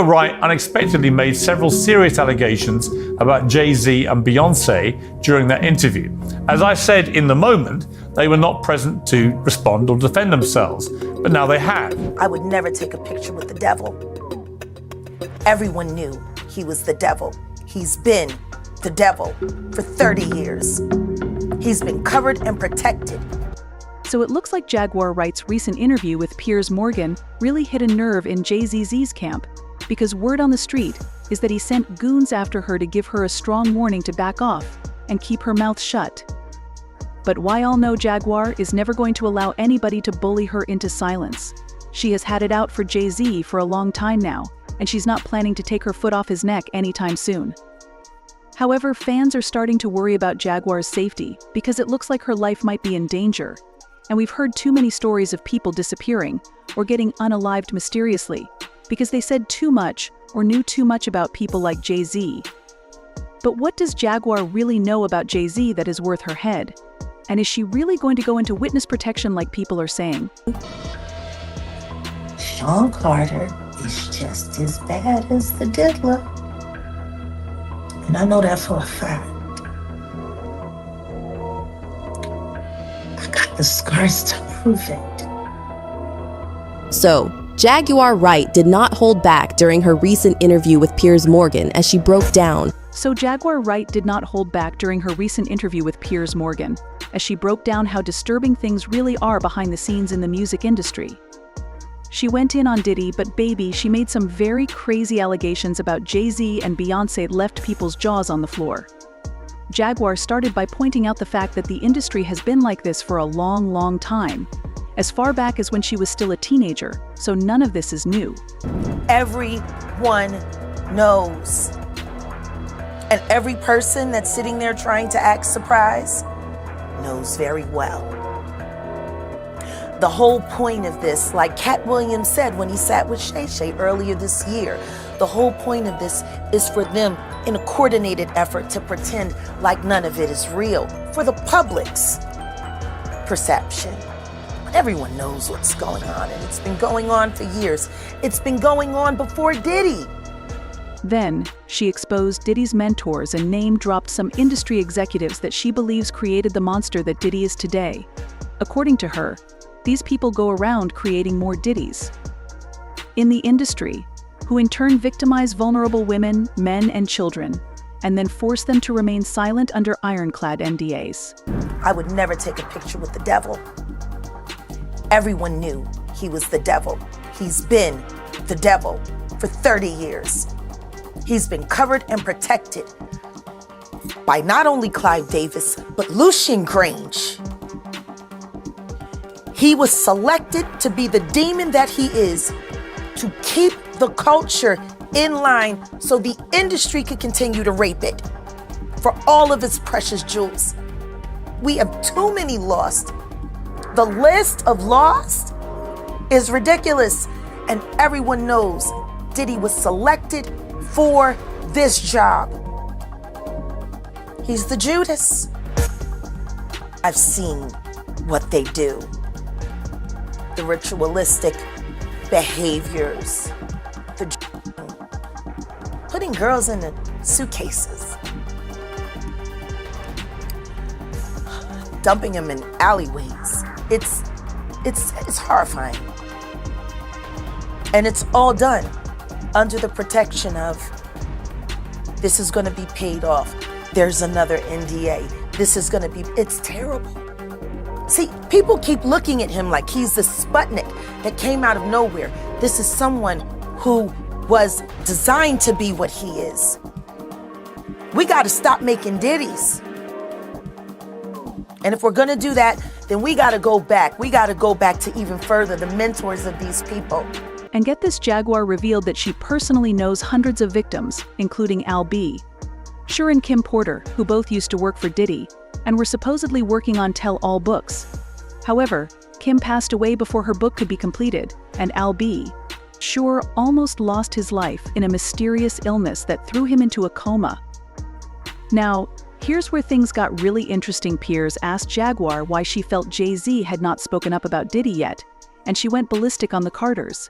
Wright unexpectedly made several serious allegations about Jay-Z and Beyoncé during that interview. As I said in the moment, they were not present to respond or defend themselves, but now they have. I would never take a picture with the devil. Everyone knew he was the devil. He's been the devil for 30 years. He's been covered and protected. So it looks like Jaguar Wright's recent interview with Piers Morgan really hit a nerve in Jay-Z's camp, because word on the street is that he sent goons after her to give her a strong warning to back off and keep her mouth shut. But we all know Jaguar is never going to allow anybody to bully her into silence. She has had it out for Jay-Z for a long time now, and she's not planning to take her foot off his neck anytime soon. However, fans are starting to worry about Jaguar's safety because it looks like her life might be in danger. And we've heard too many stories of people disappearing or getting unalived mysteriously because they said too much or knew too much about people like Jay-Z. But what does Jaguar really know about Jay-Z that is worth her head? And is she really going to go into witness protection like people are saying? Sean Carter is just as bad as the diddler. And I know that for a fact. I got the scars to prove it. So, Jaguar Wright did not hold back during her recent interview with Piers Morgan as she broke down. How disturbing things really are behind the scenes in the music industry. She went in on Diddy, but baby, she made some very crazy allegations about Jay-Z and Beyoncé left people's jaws on the floor. Jaguar started by pointing out the fact that the industry has been like this for a long, long time, as far back as when she was still a teenager, so none of this is new. Everyone knows. And every person that's sitting there trying to act surprised knows very well. The whole point of this, like Cat Williams said when he sat with Shay Shay earlier this year, the whole point of this is for them in a coordinated effort to pretend like none of it is real, for the public's perception. Everyone knows what's going on, and it's been going on for years. It's been going on before Diddy. Then, she exposed Diddy's mentors and name-dropped some industry executives that she believes created the monster that Diddy is today. According to her, these people go around creating more Diddys in the industry, who in turn victimize vulnerable women, men, and children, and then force them to remain silent under ironclad NDAs. I would never take a picture with the devil. Everyone knew he was the devil. He's been the devil for 30 years. He's been covered and protected by not only Clive Davis, but Lucian Grange. He was selected to be the demon that he is, to keep the culture in line so the industry could continue to rape it for all of its precious jewels. We have too many lost. The list of lost is ridiculous, and everyone knows Diddy was selected for this job. He's the Judas. I've seen what they do. The ritualistic behaviors, putting girls in suitcases, dumping them in alleyways. It's horrifying. And it's all done under the protection of, this is going to be paid off. There's another NDA. This is going to be, it's terrible. See, people keep looking at him like he's the Sputnik that came out of nowhere. This is someone who was designed to be what he is. We got to stop making ditties. And if we're going to do that, then we got to go back. We got to go back to even further, the mentors of these people. And get this, Jaguar revealed that she personally knows hundreds of victims, including Al B, Sure, and Kim Porter, who both used to work for Diddy and were supposedly working on tell-all books. However, Kim passed away before her book could be completed, and Al B, Sure, almost lost his life in a mysterious illness that threw him into a coma. Now, here's where things got really interesting. Piers asked Jaguar why she felt Jay-Z had not spoken up about Diddy yet, and she went ballistic on the Carters.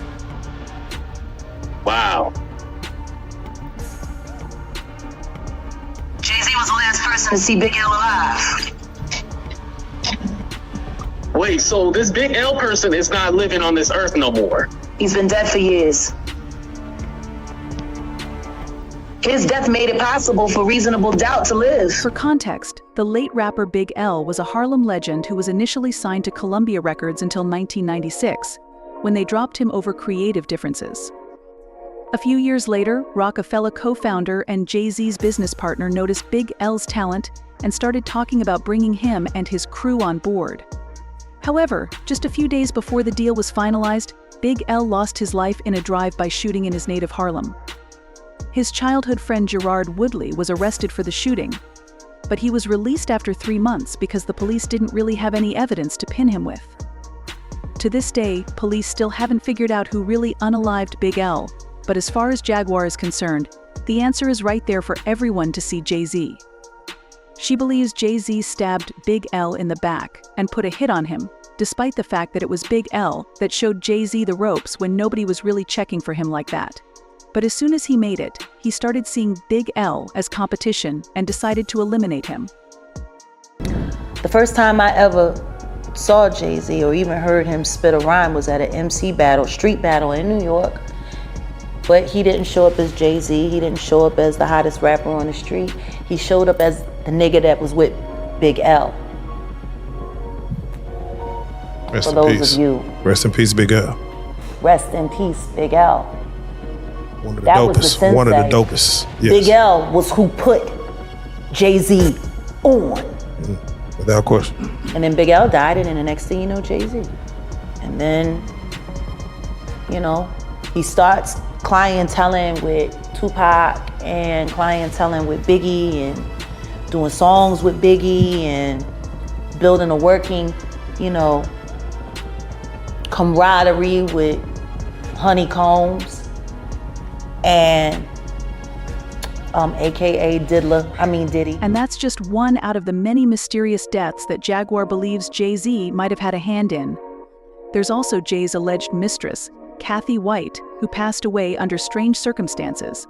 Wow. Jay-Z was the last person to see Big L alive. Wait, so this Big L person is not living on this earth no more? He's been dead for years. His death made it possible for Reasonable Doubt to live. For context, the late rapper Big L was a Harlem legend who was initially signed to Columbia Records until 1996, when they dropped him over creative differences. A few years later, Rockefeller co-founder and Jay-Z's business partner noticed Big L's talent and started talking about bringing him and his crew on board. However, just a few days before the deal was finalized, Big L lost his life in a drive-by shooting in his native Harlem. His childhood friend Gerard Woodley was arrested for the shooting, but he was released after 3 months because the police didn't really have any evidence to pin him with. To this day, police still haven't figured out who really unalived Big L, but as far as Jaguar is concerned, the answer is right there for everyone to see Jay-Z. She believes Jay-Z stabbed Big L in the back and put a hit on him, despite the fact that it was Big L that showed Jay-Z the ropes when nobody was really checking for him like that. But as soon as he made it, he started seeing Big L as competition and decided to eliminate him. The first time I ever saw Jay-Z or even heard him spit a rhyme was at an MC battle, street battle in New York. But he didn't show up as Jay-Z, he didn't show up as the hottest rapper on the street. He showed up as the nigga that was with Big L. Rest For in those peace. of you, Rest in peace, Big L. rest in peace, Big L. One of the That was the dopest. One of the sensei. dopest. Yes. Big L was who put Jay-Z on. Without question. And then Big L died, and then the next thing you know, Jay-Z. And then, you know, he starts clienteling with Tupac and clienteling with Biggie and doing songs with Biggie and building a working, you know, camaraderie with Honeycombs and AKA Diddy. And that's just one out of the many mysterious deaths that Jaguar believes Jay-Z might have had a hand in. There's also Jay's alleged mistress, Kathy White, who passed away under strange circumstances.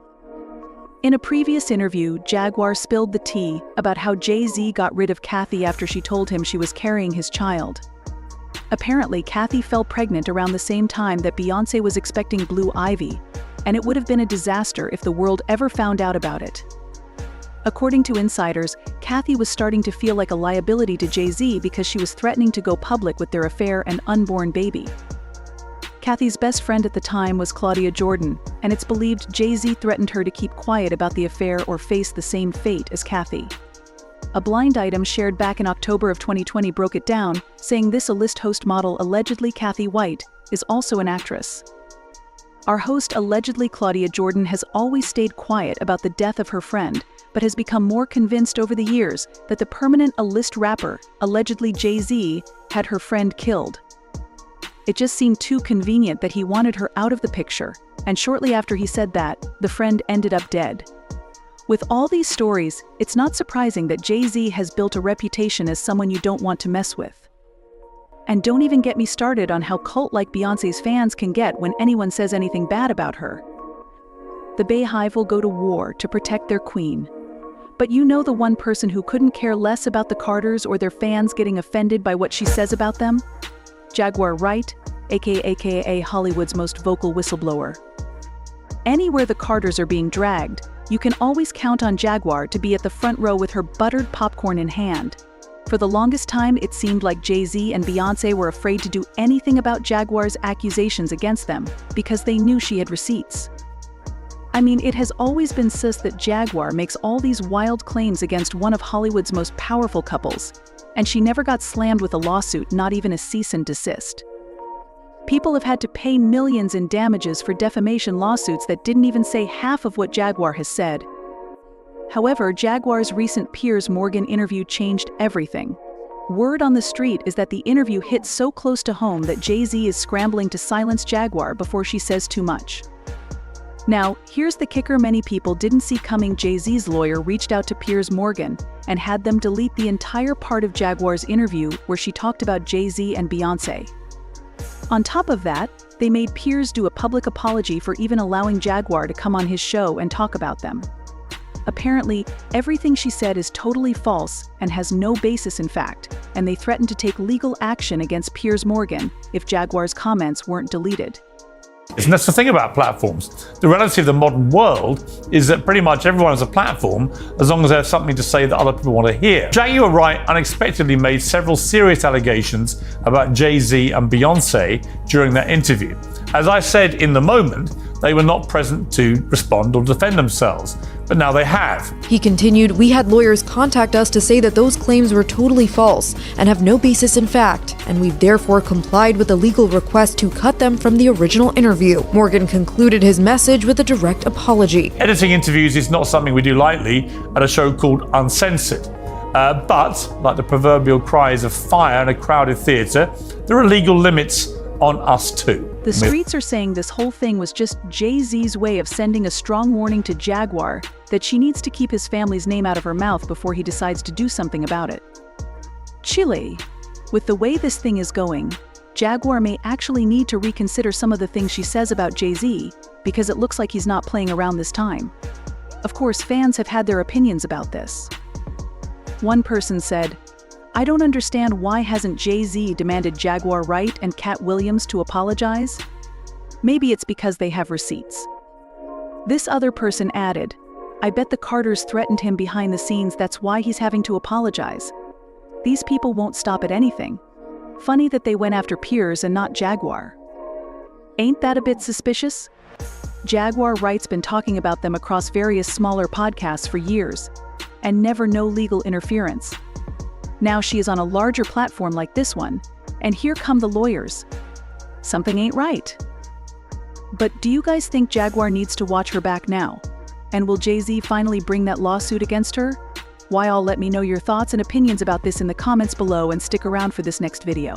In a previous interview, Jaguar spilled the tea about how Jay-Z got rid of Kathy after she told him she was carrying his child. Apparently, Kathy fell pregnant around the same time that Beyoncé was expecting Blue Ivy, and it would have been a disaster if the world ever found out about it. According to insiders, Kathy was starting to feel like a liability to Jay-Z because she was threatening to go public with their affair and unborn baby. Kathy's best friend at the time was Claudia Jordan, and it's believed Jay-Z threatened her to keep quiet about the affair or face the same fate as Kathy. A blind item shared back in October of 2020 broke it down, saying this A-list host model, allegedly Kathy White, is also an actress. Our host, allegedly Claudia Jordan, has always stayed quiet about the death of her friend, but has become more convinced over the years that the permanent A-list rapper, allegedly Jay-Z, had her friend killed. It just seemed too convenient that he wanted her out of the picture, and shortly after he said that, the friend ended up dead. With all these stories, it's not surprising that Jay-Z has built a reputation as someone you don't want to mess with. And don't even get me started on how cult-like Beyoncé's fans can get when anyone says anything bad about her. The Bayhive will go to war to protect their queen. But you know the one person who couldn't care less about the Carters or their fans getting offended by what she says about them? Jaguar Wright, aka Hollywood's most vocal whistleblower. Anywhere the Carters are being dragged, you can always count on Jaguar to be at the front row with her buttered popcorn in hand. For the longest time, it seemed like Jay-Z and Beyoncé were afraid to do anything about Jaguar's accusations against them because they knew she had receipts. I mean, it has always been sus that Jaguar makes all these wild claims against one of Hollywood's most powerful couples, and she never got slammed with a lawsuit, not even a cease and desist. People have had to pay millions in damages for defamation lawsuits that didn't even say half of what Jaguar has said. However, Jaguar's recent Piers Morgan interview changed everything. Word on the street is that the interview hit so close to home that Jay-Z is scrambling to silence Jaguar before she says too much. Now, here's the kicker many people didn't see coming. Jay-Z's lawyer reached out to Piers Morgan and had them delete the entire part of Jaguar's interview where she talked about Jay-Z and Beyoncé. On top of that, they made Piers do a public apology for even allowing Jaguar to come on his show and talk about them. Apparently, everything she said is totally false and has no basis in fact, and they threatened to take legal action against Piers Morgan if Jaguar's comments weren't deleted. And that's the thing about platforms. The reality of the modern world is that pretty much everyone has a platform as long as there's something to say that other people want to hear. Jaguar Wright unexpectedly made several serious allegations about Jay-Z and Beyonce during that interview. As I said in the moment, they were not present to respond or defend themselves, but now they have. He continued, "We had lawyers contact us to say that those claims were totally false and have no basis in fact, and we've therefore complied with the legal request to cut them from the original interview." Morgan concluded his message with a direct apology. Editing interviews is not something we do lightly at a show called Uncensored. But, like the proverbial cries of fire in a crowded theatre, there are legal limits on us too. The streets are saying this whole thing was just Jay-Z's way of sending a strong warning to Jaguar that she needs to keep his family's name out of her mouth before he decides to do something about it. Chile. With the way this thing is going, Jaguar may actually need to reconsider some of the things she says about Jay-Z because it looks like he's not playing around this time. Of course, fans have had their opinions about this. One person said, "I don't understand why hasn't Jay-Z demanded Jaguar Wright and Cat Williams to apologize? Maybe it's because they have receipts." This other person added, "I bet the Carters threatened him behind the scenes, that's why he's having to apologize. These people won't stop at anything. Funny that they went after Piers and not Jaguar. Ain't that a bit suspicious?" Jaguar Wright's been talking about them across various smaller podcasts for years, and never no legal interference. Now she is on a larger platform like this one, and here come the lawyers. Something ain't right. But do you guys think Jaguar needs to watch her back now? And will Jay-Z finally bring that lawsuit against her? Why, all let me know your thoughts and opinions about this in the comments below and stick around for this next video.